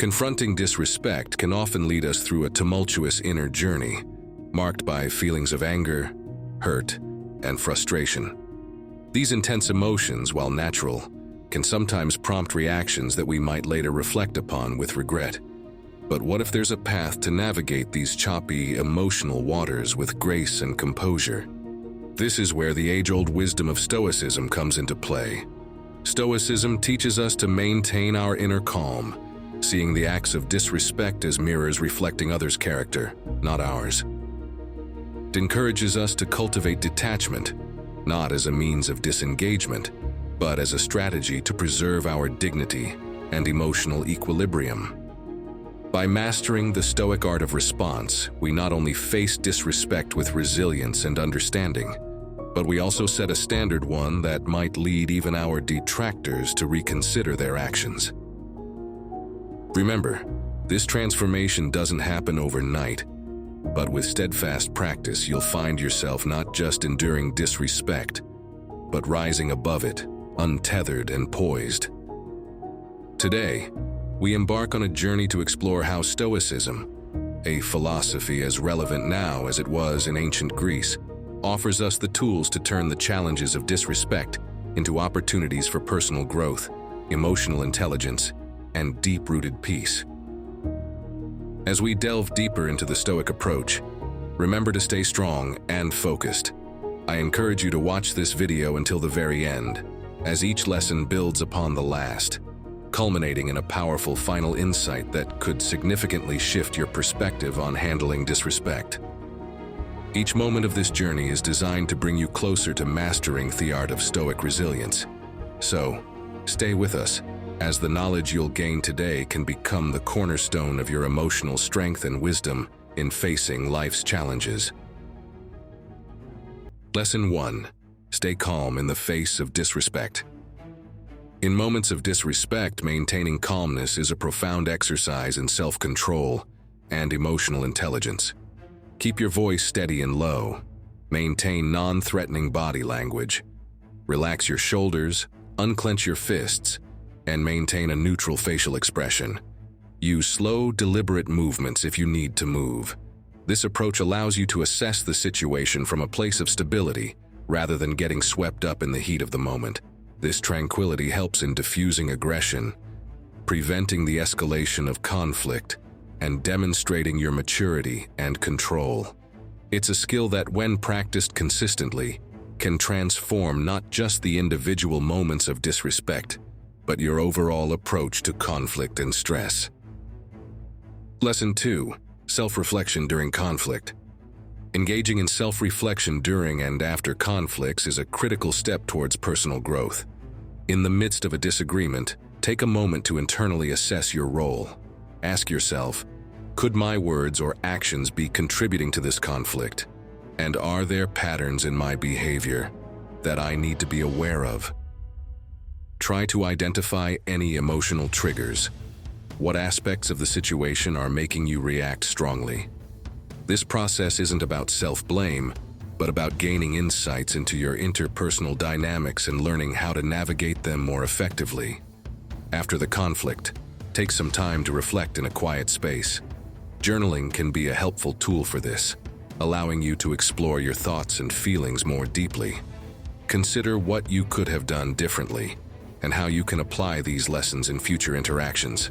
Confronting disrespect can often lead us through a tumultuous inner journey, marked by feelings of anger, hurt, and frustration. These intense emotions, while natural, can sometimes prompt reactions that we might later reflect upon with regret. But what if there's a path to navigate these choppy, emotional waters with grace and composure? This is where the age-old wisdom of Stoicism comes into play. Stoicism teaches us to maintain our inner calm, seeing the acts of disrespect as mirrors reflecting others' character, not ours. It encourages us to cultivate detachment, not as a means of disengagement, but as a strategy to preserve our dignity and emotional equilibrium. By mastering the Stoic art of response, we not only face disrespect with resilience and understanding, but we also set a standard one that might lead even our detractors to reconsider their actions. Remember, this transformation doesn't happen overnight, but with steadfast practice, you'll find yourself not just enduring disrespect, but rising above it, untethered and poised. Today, we embark on a journey to explore how Stoicism, a philosophy as relevant now as it was in ancient Greece, offers us the tools to turn the challenges of disrespect into opportunities for personal growth, emotional intelligence, and deep-rooted peace. As we delve deeper into the Stoic approach, remember to stay strong and focused. I encourage you to watch this video until the very end, as each lesson builds upon the last, culminating in a powerful final insight that could significantly shift your perspective on handling disrespect. Each moment of this journey is designed to bring you closer to mastering the art of Stoic resilience. So, stay with us, as the knowledge you'll gain today can become the cornerstone of your emotional strength and wisdom in facing life's challenges. Lesson 1. Stay calm in the face of disrespect. In moments of disrespect, maintaining calmness is a profound exercise in self-control and emotional intelligence. Keep your voice steady and low. Maintain non-threatening body language. Relax your shoulders, unclench your fists, and maintain a neutral facial expression. Use slow, deliberate movements if you need to move. This approach allows you to assess the situation from a place of stability rather than getting swept up in the heat of the moment. This tranquility helps in diffusing aggression, preventing the escalation of conflict, and demonstrating your maturity and control. It's a skill that, when practiced consistently, can transform not just the individual moments of disrespect, but your overall approach to conflict and stress. Lesson 2. Self-reflection during conflict. Engaging in self-reflection during and after conflicts is a critical step towards personal growth. In the midst of a disagreement, take a moment to internally assess your role. Ask yourself, could my words or actions be contributing to this conflict? And are there patterns in my behavior that I need to be aware of? Try to identify any emotional triggers. What aspects of the situation are making you react strongly? This process isn't about self-blame, but about gaining insights into your interpersonal dynamics and learning how to navigate them more effectively. After the conflict, take some time to reflect in a quiet space. Journaling can be a helpful tool for this, allowing you to explore your thoughts and feelings more deeply. Consider what you could have done differently and how you can apply these lessons in future interactions.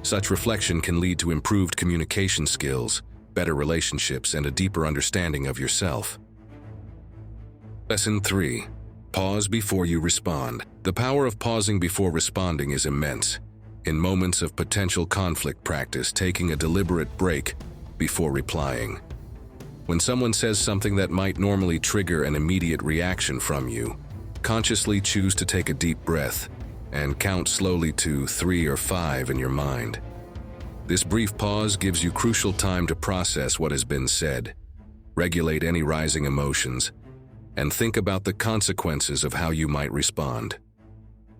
Such reflection can lead to improved communication skills, better relationships, and a deeper understanding of yourself. Lesson 3. Pause before you respond. The power of pausing before responding is immense. In moments of potential conflict, practice taking a deliberate break before replying. When someone says something that might normally trigger an immediate reaction from you, consciously choose to take a deep breath and count slowly to 3 or 5 in your mind. This brief pause gives you crucial time to process what has been said, regulate any rising emotions, and think about the consequences of how you might respond.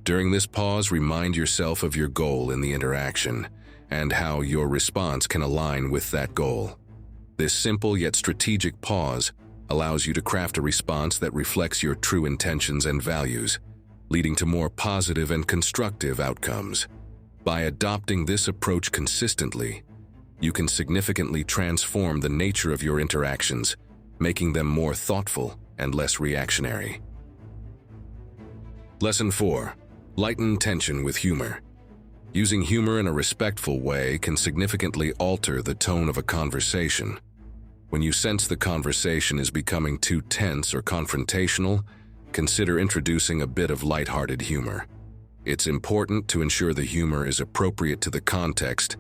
During this pause, remind yourself of your goal in the interaction and how your response can align with that goal. This simple yet strategic pause allows you to craft a response that reflects your true intentions and values, leading to more positive and constructive outcomes. By adopting this approach consistently, you can significantly transform the nature of your interactions, making them more thoughtful and less reactionary. Lesson 4. Lighten tension with humor. Using humor in a respectful way can significantly alter the tone of a conversation. When you sense the conversation is becoming too tense or confrontational, consider introducing a bit of lighthearted humor. It's important to ensure the humor is appropriate to the context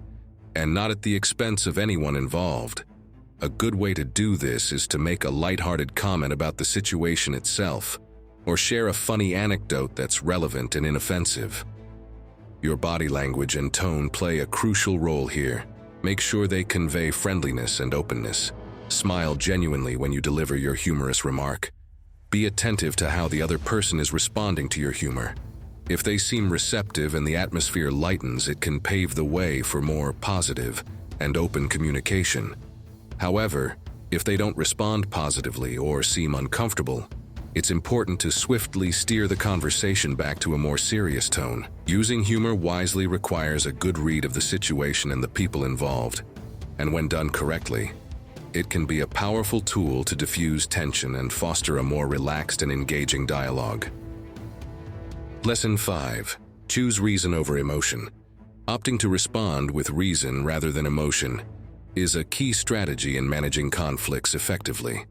and not at the expense of anyone involved. A good way to do this is to make a lighthearted comment about the situation itself, or share a funny anecdote that's relevant and inoffensive. Your body language and tone play a crucial role here. Make sure they convey friendliness and openness. Smile genuinely when you deliver your humorous remark. Be attentive to how the other person is responding to your humor. If they seem receptive and the atmosphere lightens, it can pave the way for more positive and open communication. However, if they don't respond positively or seem uncomfortable, it's important to swiftly steer the conversation back to a more serious tone. Using humor wisely requires a good read of the situation and the people involved, and when done correctly, it can be a powerful tool to diffuse tension and foster a more relaxed and engaging dialogue. Lesson 5. Choose reason over emotion. Opting to respond with reason rather than emotion is a key strategy in managing conflicts effectively.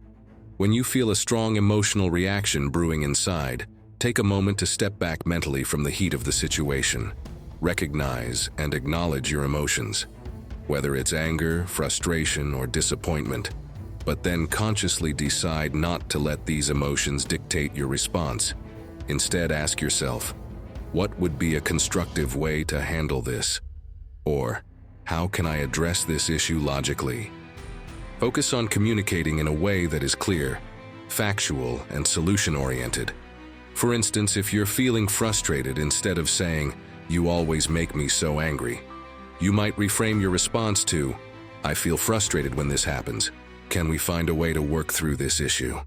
When you feel a strong emotional reaction brewing inside, take a moment to step back mentally from the heat of the situation. Recognize and acknowledge your emotions, whether it's anger, frustration, or disappointment, but then consciously decide not to let these emotions dictate your response. Instead, ask yourself, what would be a constructive way to handle this? Or, how can I address this issue logically? Focus on communicating in a way that is clear, factual, and solution-oriented. For instance, if you're feeling frustrated, instead of saying, "You always make me so angry," you might reframe your response to, "I feel frustrated when this happens. Can we find a way to work through this issue?"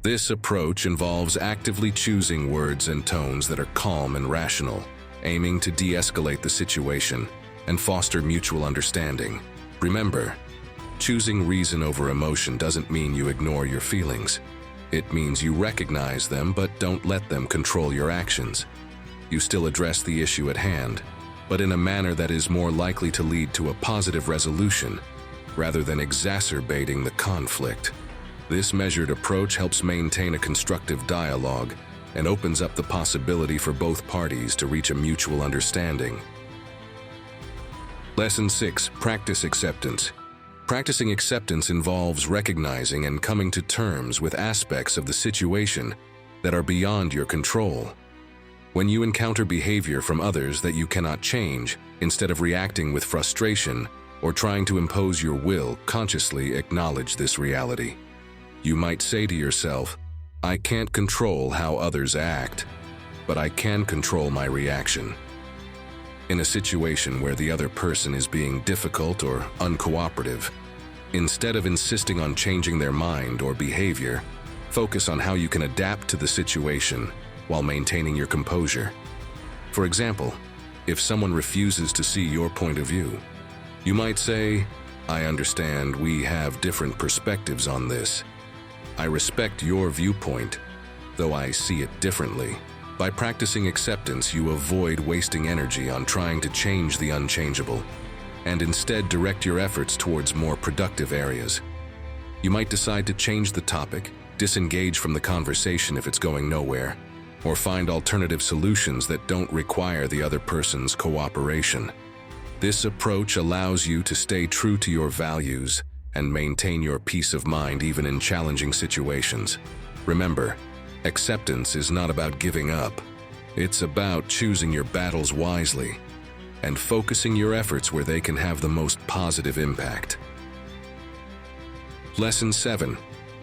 This approach involves actively choosing words and tones that are calm and rational, aiming to de-escalate the situation and foster mutual understanding. Remember, choosing reason over emotion doesn't mean you ignore your feelings. It means you recognize them but don't let them control your actions. You still address the issue at hand, but in a manner that is more likely to lead to a positive resolution rather than exacerbating the conflict. This measured approach helps maintain a constructive dialogue and opens up the possibility for both parties to reach a mutual understanding. Lesson 6. Practice acceptance. Practicing acceptance involves recognizing and coming to terms with aspects of the situation that are beyond your control. When you encounter behavior from others that you cannot change, instead of reacting with frustration or trying to impose your will, consciously acknowledge this reality. You might say to yourself, "I can't control how others act, but I can control my reaction." In a situation where the other person is being difficult or uncooperative, instead of insisting on changing their mind or behavior, focus on how you can adapt to the situation while maintaining your composure. For example, if someone refuses to see your point of view, you might say, "I understand we have different perspectives on this. I respect your viewpoint, though I see it differently." By practicing acceptance, you avoid wasting energy on trying to change the unchangeable, and instead direct your efforts towards more productive areas. You might decide to change the topic, disengage from the conversation if it's going nowhere, or find alternative solutions that don't require the other person's cooperation. This approach allows you to stay true to your values and maintain your peace of mind even in challenging situations. Remember, acceptance is not about giving up. It's about choosing your battles wisely and focusing your efforts where they can have the most positive impact. Lesson 7.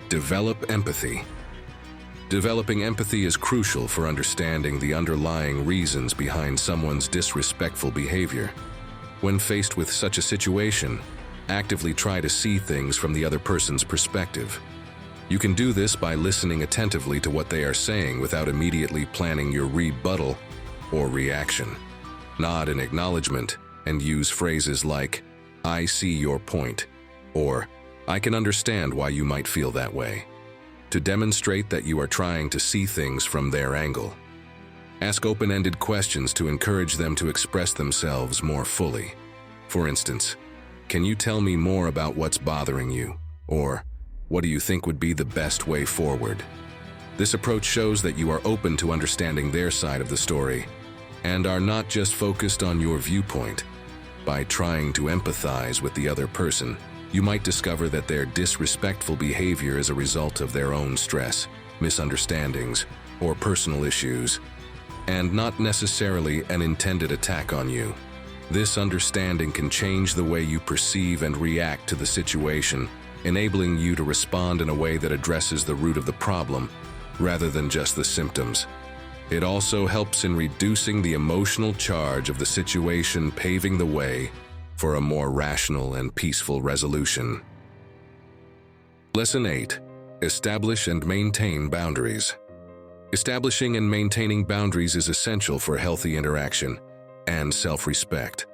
Develop empathy. Developing empathy is crucial for understanding the underlying reasons behind someone's disrespectful behavior. When faced with such a situation, actively try to see things from the other person's perspective. You can do this by listening attentively to what they are saying without immediately planning your rebuttal or reaction. Nod in acknowledgement and use phrases like, "I see your point," or "I can understand why you might feel that way," to demonstrate that you are trying to see things from their angle. Ask open-ended questions to encourage them to express themselves more fully. For instance, "Can you tell me more about what's bothering you?" Or, "What do you think would be the best way forward?" This approach shows that you are open to understanding their side of the story and are not just focused on your viewpoint. By trying to empathize with the other person, you might discover that their disrespectful behavior is a result of their own stress, misunderstandings, or personal issues, and not necessarily an intended attack on you. This understanding can change the way you perceive and react to the situation, enabling you to respond in a way that addresses the root of the problem, rather than just the symptoms. It also helps in reducing the emotional charge of the situation, paving the way for a more rational and peaceful resolution. Lesson 8. Establish and maintain boundaries. Establishing and maintaining boundaries is essential for healthy interaction and self-respect.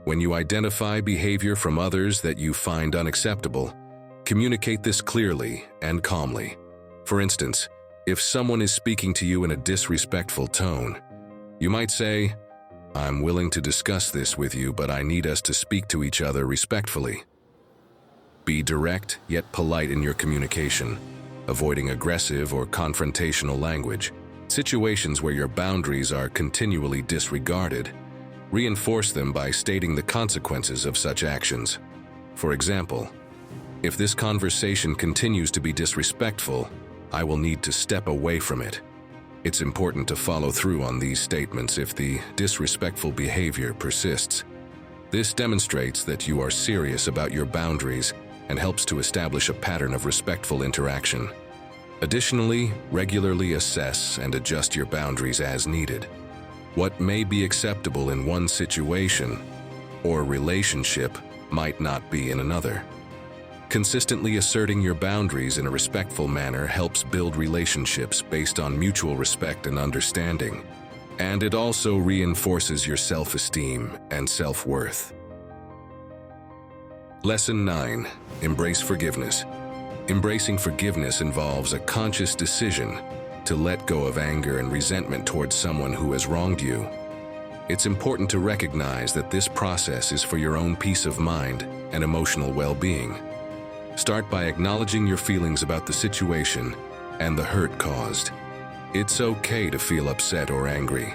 When you identify behavior from others that you find unacceptable, communicate this clearly and calmly. For instance, if someone is speaking to you in a disrespectful tone, you might say, "I'm willing to discuss this with you, but I need us to speak to each other respectfully." Be direct yet polite in your communication, avoiding aggressive or confrontational language. Situations where your boundaries are continually disregarded, reinforce them by stating the consequences of such actions. For example, "If this conversation continues to be disrespectful, I will need to step away from it." It's important to follow through on these statements if the disrespectful behavior persists. This demonstrates that you are serious about your boundaries and helps to establish a pattern of respectful interaction. Additionally, regularly assess and adjust your boundaries as needed. What may be acceptable in one situation or relationship might not be in another. Consistently asserting your boundaries in a respectful manner helps build relationships based on mutual respect and understanding, and it also reinforces your self-esteem and self-worth. Lesson 9. Embrace forgiveness. Embracing forgiveness involves a conscious decision to let go of anger and resentment towards someone who has wronged you. It's important to recognize that this process is for your own peace of mind and emotional well-being. Start by acknowledging your feelings about the situation and the hurt caused. It's okay to feel upset or angry.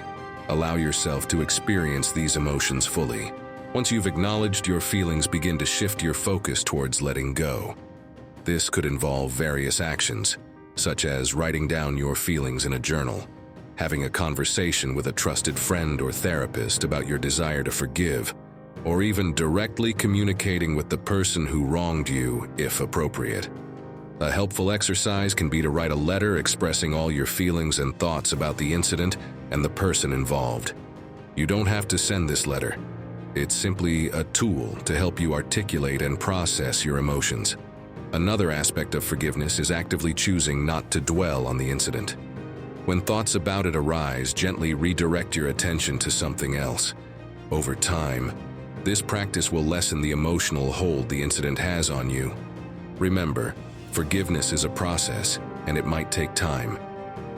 Allow yourself to experience these emotions fully. Once you've acknowledged your feelings, begin to shift your focus towards letting go. This could involve various actions, such as writing down your feelings in a journal, having a conversation with a trusted friend or therapist about your desire to forgive, or even directly communicating with the person who wronged you, if appropriate. A helpful exercise can be to write a letter expressing all your feelings and thoughts about the incident and the person involved. You don't have to send this letter. It's simply a tool to help you articulate and process your emotions. Another aspect of forgiveness is actively choosing not to dwell on the incident. When thoughts about it arise, gently redirect your attention to something else. Over time, this practice will lessen the emotional hold the incident has on you. Remember, forgiveness is a process, and it might take time.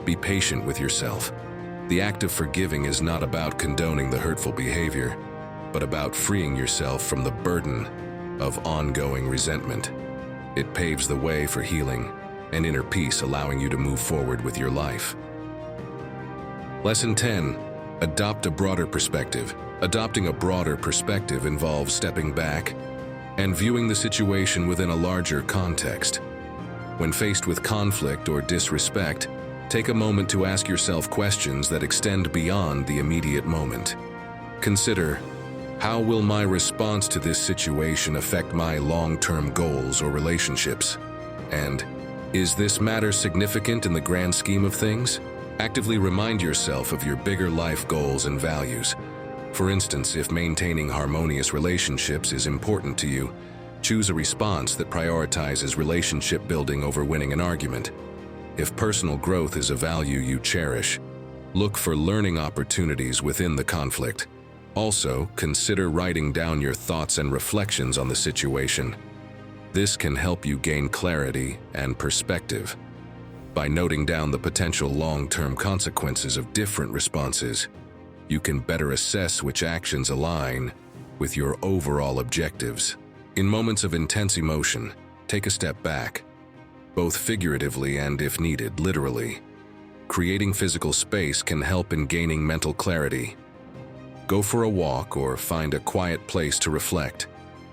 Be patient with yourself. The act of forgiving is not about condoning the hurtful behavior, but about freeing yourself from the burden of ongoing resentment. It paves the way for healing and inner peace, allowing you to move forward with your life. Lesson 10. Adopt a broader perspective. Adopting a broader perspective involves stepping back and viewing the situation within a larger context. When faced with conflict or disrespect, take a moment to ask yourself questions that extend beyond the immediate moment. Consider, how will my response to this situation affect my long-term goals or relationships? And, is this matter significant in the grand scheme of things? Actively remind yourself of your bigger life goals and values. For instance, if maintaining harmonious relationships is important to you, choose a response that prioritizes relationship building over winning an argument. If personal growth is a value you cherish, look for learning opportunities within the conflict. Also, consider writing down your thoughts and reflections on the situation. This can help you gain clarity and perspective. By noting down the potential long-term consequences of different responses, you can better assess which actions align with your overall objectives. In moments of intense emotion, take a step back, both figuratively and, if needed, literally. Creating physical space can help in gaining mental clarity. Go for a walk or find a quiet place to reflect.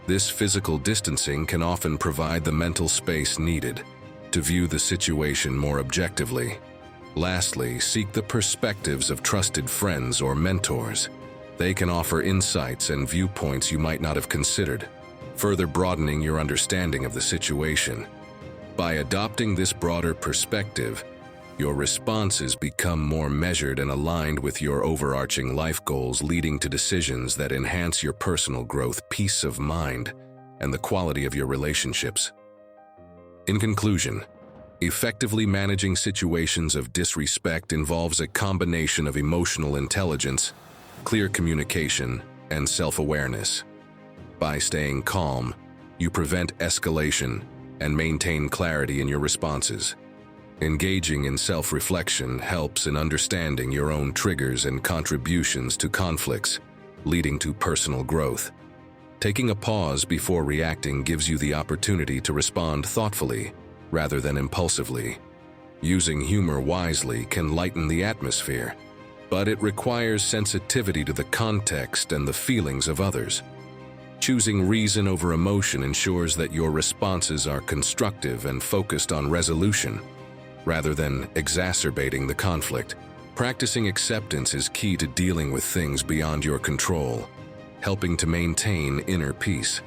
This physical distancing can often provide the mental space needed to view the situation more objectively. Lastly, seek the perspectives of trusted friends or mentors. They can offer insights and viewpoints you might not have considered, further broadening your understanding of the situation. By adopting this broader perspective, your responses become more measured and aligned with your overarching life goals, leading to decisions that enhance your personal growth, peace of mind, and the quality of your relationships. In conclusion, effectively managing situations of disrespect involves a combination of emotional intelligence, clear communication, and self-awareness. By staying calm, you prevent escalation and maintain clarity in your responses. Engaging in self-reflection helps in understanding your own triggers and contributions to conflicts, leading to personal growth. Taking a pause before reacting gives you the opportunity to respond thoughtfully rather than impulsively. Using humor wisely can lighten the atmosphere, but it requires sensitivity to the context and the feelings of others. Choosing reason over emotion ensures that your responses are constructive and focused on resolution, rather than exacerbating the conflict. Practicing acceptance is key to dealing with things beyond your control, helping to maintain inner peace.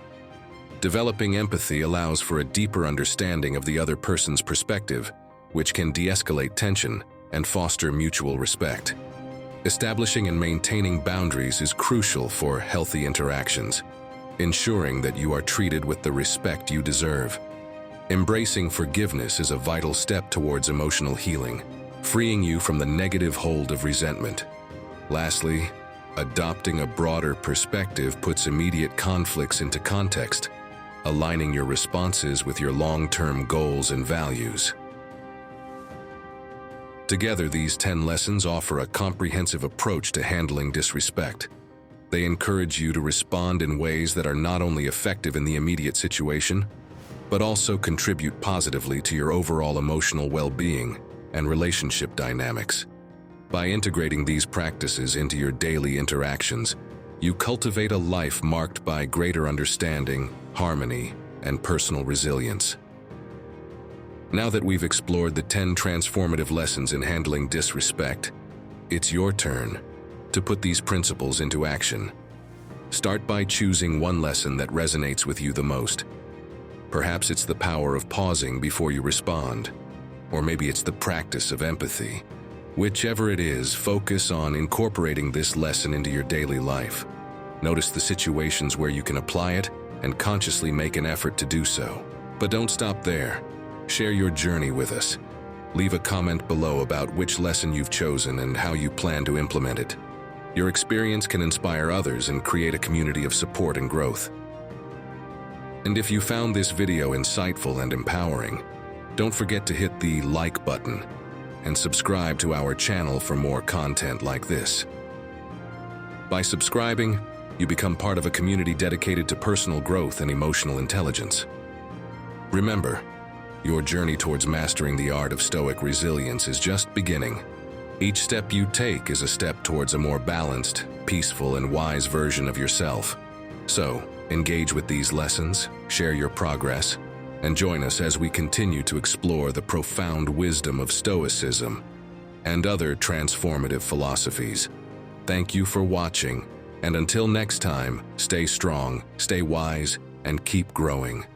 Developing empathy allows for a deeper understanding of the other person's perspective, which can de-escalate tension and foster mutual respect. Establishing and maintaining boundaries is crucial for healthy interactions, ensuring that you are treated with the respect you deserve. Embracing forgiveness is a vital step towards emotional healing, freeing you from the negative hold of resentment. Lastly, adopting a broader perspective puts immediate conflicts into context, aligning your responses with your long-term goals and values. Together, these 10 lessons offer a comprehensive approach to handling disrespect. They encourage you to respond in ways that are not only effective in the immediate situation, but also contribute positively to your overall emotional well-being and relationship dynamics. By integrating these practices into your daily interactions, you cultivate a life marked by greater understanding, harmony, and personal resilience. Now that we've explored the 10 transformative lessons in handling disrespect, it's your turn to put these principles into action. Start by choosing one lesson that resonates with you the most. Perhaps it's the power of pausing before you respond, or maybe it's the practice of empathy. Whichever it is, focus on incorporating this lesson into your daily life. Notice the situations where you can apply it and consciously make an effort to do so. But don't stop there. Share your journey with us. Leave a comment below about which lesson you've chosen and how you plan to implement it. Your experience can inspire others and create a community of support and growth. And if you found this video insightful and empowering, don't forget to hit the like button and subscribe to our channel for more content like this. By subscribing, you become part of a community dedicated to personal growth and emotional intelligence. Remember, your journey towards mastering the art of Stoic resilience is just beginning. Each step you take is a step towards a more balanced, peaceful, and wise version of yourself. So, engage with these lessons, share your progress, and join us as we continue to explore the profound wisdom of Stoicism and other transformative philosophies. Thank you for watching, and until next time, stay strong, stay wise, and keep growing.